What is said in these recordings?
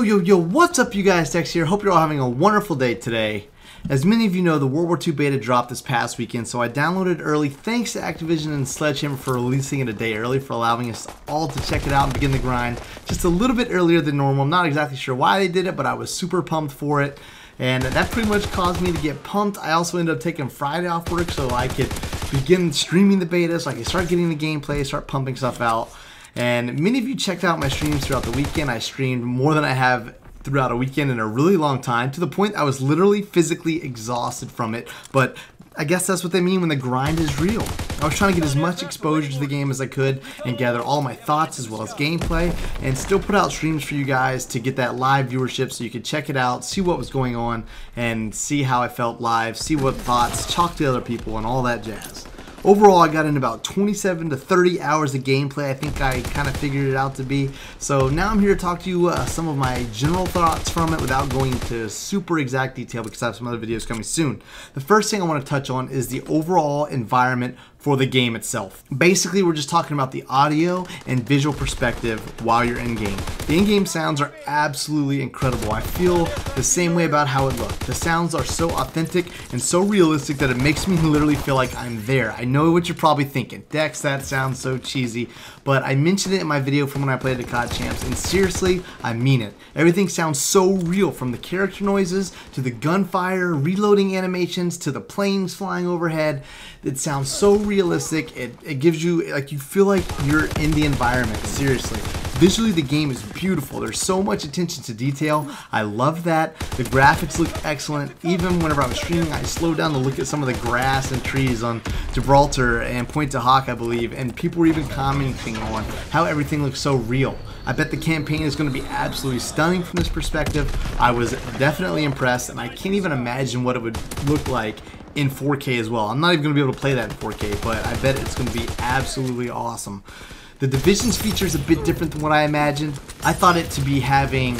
Yo, what's up you guys, Tex here. Hope you're all having a wonderful day today. As many of you know, the World War II beta dropped this past weekend, so I downloaded it early thanks to Activision and Sledgehammer for releasing it a day early, for allowing us all to check it out and begin the grind just a little bit earlier than normal. I'm not exactly sure why they did it, but I was super pumped for it, and that pretty much caused me to get pumped. I also ended up taking Friday off work so I could begin streaming the beta, so I could start getting the gameplay, start pumping stuff out. And many of you checked out my streams throughout the weekend. I streamed more than I have throughout a weekend in a really long time, to the point I was literally physically exhausted from it. But I guess that's what they mean when the grind is real. I was trying to get as much exposure to the game as I could and gather all my thoughts as well as gameplay, and still put out streams for you guys to get that live viewership so you could check it out, see what was going on, and see how I felt live, see what thoughts, talk to other people, and all that jazz. Overall, I got in about 27 to 30 hours of gameplay. I think I kind of figured it out to be. So now I'm here to talk to you some of my general thoughts from it without going into super exact detail, because I have some other videos coming soon. The first thing I want to touch on is the overall environment for the game itself. Basically, we're just talking about the audio and visual perspective while you're in-game. The in-game sounds are absolutely incredible. I feel the same way about how it looked. The sounds are so authentic and so realistic that it makes me literally feel like I'm there. I know what you're probably thinking. Dex, that sounds so cheesy, but I mentioned it in my video from when I played the COD Champs, and seriously, I mean it. Everything sounds so real, from the character noises to the gunfire, reloading animations, to the planes flying overhead. It sounds so realistic. It gives you, like, you feel like you're in the environment, seriously. Visually, the game is beautiful. There's so much attention to detail. I love that. The graphics look excellent. Even whenever I was streaming, I slowed down to look at some of the grass and trees on Gibraltar and Point to Hawk, I believe, and people were even commenting on how everything looks so real. I bet the campaign is going to be absolutely stunning from this perspective. I was definitely impressed, and I can't even imagine what it would look like in 4K as well. I'm not even going to be able to play that in 4K, but I bet it's going to be absolutely awesome. The Division's feature is a bit different than what I imagined. I thought it to be having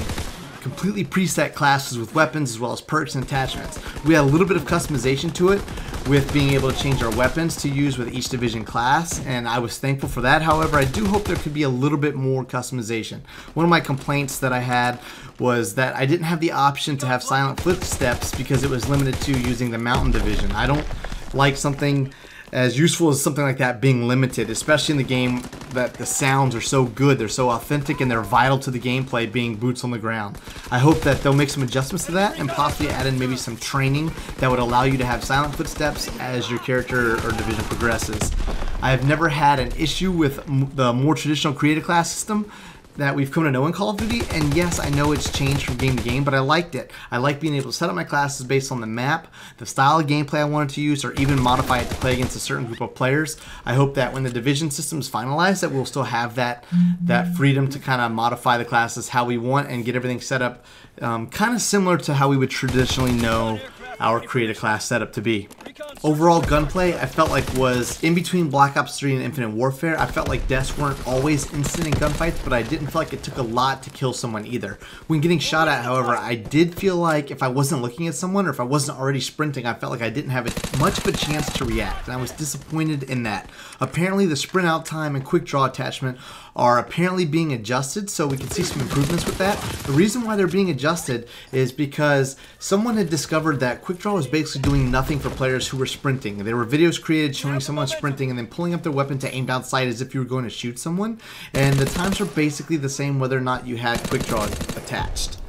completely preset classes with weapons as well as perks and attachments. We had a little bit of customization to it, with being able to change our weapons to use with each Division class, and I was thankful for that. However, I do hope there could be a little bit more customization. One of my complaints that I had was that I didn't have the option to have silent footsteps because it was limited to using the Mountain Division. I don't like something as useful as something like that being limited, especially in the game that the sounds are so good, they're so authentic, and they're vital to the gameplay, being boots on the ground. I hope that they'll make some adjustments to that and possibly add in maybe some training that would allow you to have silent footsteps as your character or division progresses. I have never had an issue with the more traditional creative class system that we've come to know in Call of Duty, and yes, I know it's changed from game to game, but I liked it. I like being able to set up my classes based on the map, the style of gameplay I wanted to use, or even modify it to play against a certain group of players. I hope that when the Division system is finalized, that we'll still have that freedom to kind of modify the classes how we want and get everything set up kind of similar to how we would traditionally know our creative class setup to be. Overall gunplay, I felt like was in between Black Ops 3 and Infinite Warfare. I felt like deaths weren't always instant in gunfights, but I didn't feel like it took a lot to kill someone either. When getting shot at, however, I did feel like if I wasn't looking at someone or if I wasn't already sprinting, I felt like I didn't have much of a chance to react, and I was disappointed in that. Apparently, the sprint out time and quick draw attachment are apparently being adjusted, so we can see some improvements with that. The reason why they're being adjusted is because someone had discovered that quick draw was basically doing nothing for players who were sprinting. There were videos created showing someone sprinting and then pulling up their weapon to aim down sight as if you were going to shoot someone, and the times are basically the same whether or not you had quick draw attached.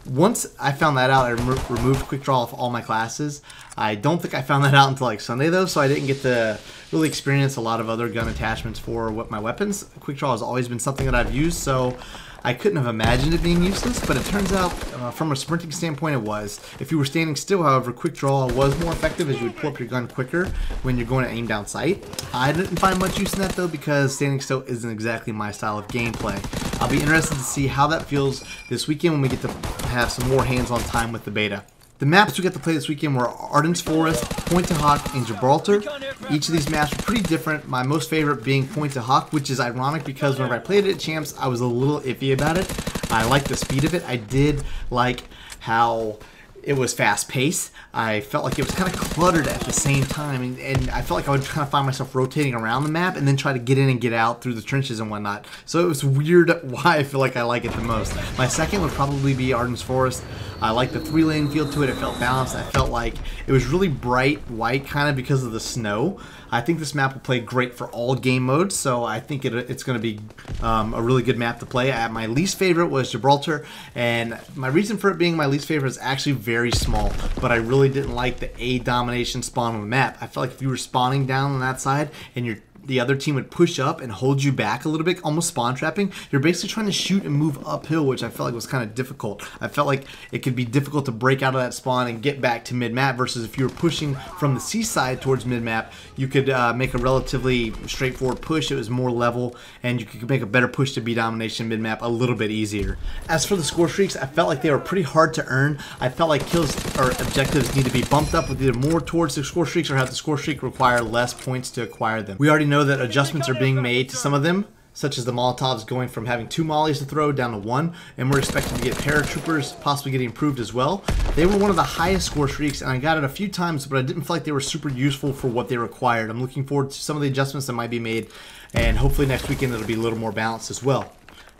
Once I found that out, I removed quick draw off all my classes. I don't think I found that out until like Sunday though, so I didn't get to really experience a lot of other gun attachments for my weapons. Quick draw has always been something that I've used, so I couldn't have imagined it being useless, but it turns out from a sprinting standpoint it was. If you were standing still, however, quick draw was more effective as you would pull up your gun quicker when you're going to aim down sight. I didn't find much use in that though, because standing still isn't exactly my style of gameplay. I'll be interested to see how that feels this weekend when we get to have some more hands-on time with the beta. The maps we got to play this weekend were Arden's Forest, Point to Hawk, and Gibraltar. Each of these maps were pretty different, my most favorite being Point to Hawk, which is ironic because whenever I played it at Champs, I was a little iffy about it. I liked the speed of it. I did like how It was fast paced. I felt like it was kind of cluttered at the same time, and I felt like I would kind of find myself rotating around the map and then try to get in and get out through the trenches and whatnot. So it was weird why I feel like I like it the most. My second would probably be Arden's Forest. I like the 3-lane feel to it. It felt balanced. I felt like it was really bright white kind of because of the snow. I think this map will play great for all game modes, so I think it's going to be a really good map to play. My least favorite was Gibraltar, and my reason for it being my least favorite is actually very small, but I really didn't like the A domination spawn on the map. I felt like if you were spawning down on that side and the other team would push up and hold you back a little bit, almost spawn trapping. You're basically trying to shoot and move uphill, which I felt like was kind of difficult. I felt like it could be difficult to break out of that spawn and get back to mid-map, versus if you were pushing from the seaside towards mid-map, you could make a relatively straightforward push. It was more level, and you could make a better push to B domination mid-map a little bit easier. As for the score streaks, I felt like they were pretty hard to earn. I felt like kills or objectives need to be bumped up with either more towards the score streaks or have the score streak require less points to acquire them. We already know that adjustments are being made to some of them, such as the Molotovs going from having 2 mollies to throw down to 1, and we're expecting to get paratroopers possibly getting improved as well. They were one of the highest score streaks, and I got it a few times, but I didn't feel like they were super useful for what they required. I'm looking forward to some of the adjustments that might be made, and hopefully next weekend it'll be a little more balanced as well.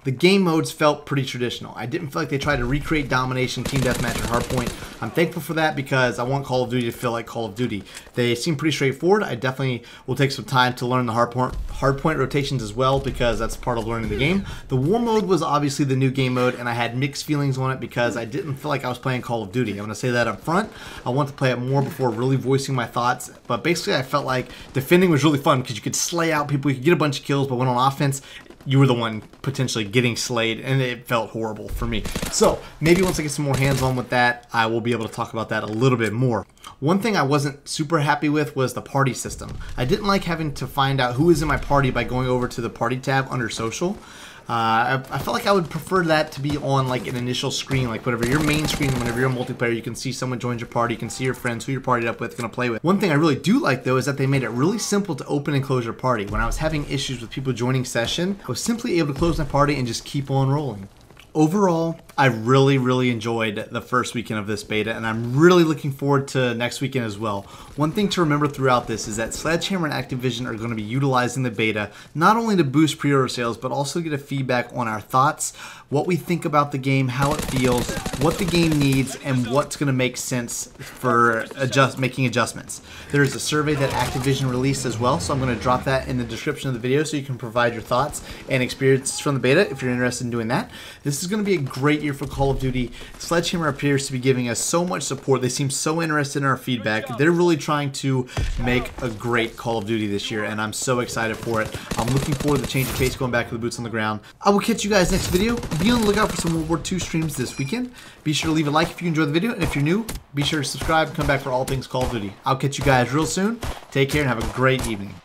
The game modes felt pretty traditional. I didn't feel like they tried to recreate domination, team deathmatch, or hardpoint. I'm thankful for that because I want Call of Duty to feel like Call of Duty. They seem pretty straightforward. I definitely will take some time to learn the hardpoint rotations as well, because that's part of learning the game. The war mode was obviously the new game mode, and I had mixed feelings on it because I didn't feel like I was playing Call of Duty. I'm going to say that up front. I want to play it more before really voicing my thoughts, but basically I felt like defending was really fun because you could slay out people, you could get a bunch of kills, but when on offense, you were the one potentially getting slayed, and it felt horrible for me. So maybe once I get some more hands-on with that, I will be able to talk about that a little bit more. One thing I wasn't super happy with was the party system. I didn't like having to find out who is in my party by going over to the party tab under social. I felt like I would prefer that to be on like an initial screen, like whatever your main screen, whenever you're a multiplayer, you can see someone joins your party, you can see your friends, who you're partied up with, gonna play with. One thing I really do like though is that they made it really simple to open and close your party. When I was having issues with people joining session, I was simply able to close my party and just keep on rolling. Overall, I really enjoyed the first weekend of this beta, and I'm really looking forward to next weekend as well. One thing to remember throughout this is that Sledgehammer and Activision are going to be utilizing the beta not only to boost pre-order sales, but also get a feedback on our thoughts, what we think about the game, how it feels, what the game needs, and what's going to make sense for making adjustments. There is a survey that Activision released as well, so I'm going to drop that in the description of the video so you can provide your thoughts and experiences from the beta if you're interested in doing that. This is going to be a great year for Call of Duty. Sledgehammer appears to be giving us so much support. They seem so interested in our feedback. They're really trying to make a great Call of Duty this year, and I'm so excited for it. I'm looking forward to the change of pace, going back to the boots on the ground. I will catch you guys next video. Be on the lookout for some World War II streams this weekend. Be sure to leave a like if you enjoyed the video, and if you're new, be sure to subscribe and come back for all things Call of Duty. I'll catch you guys real soon. Take care and have a great evening.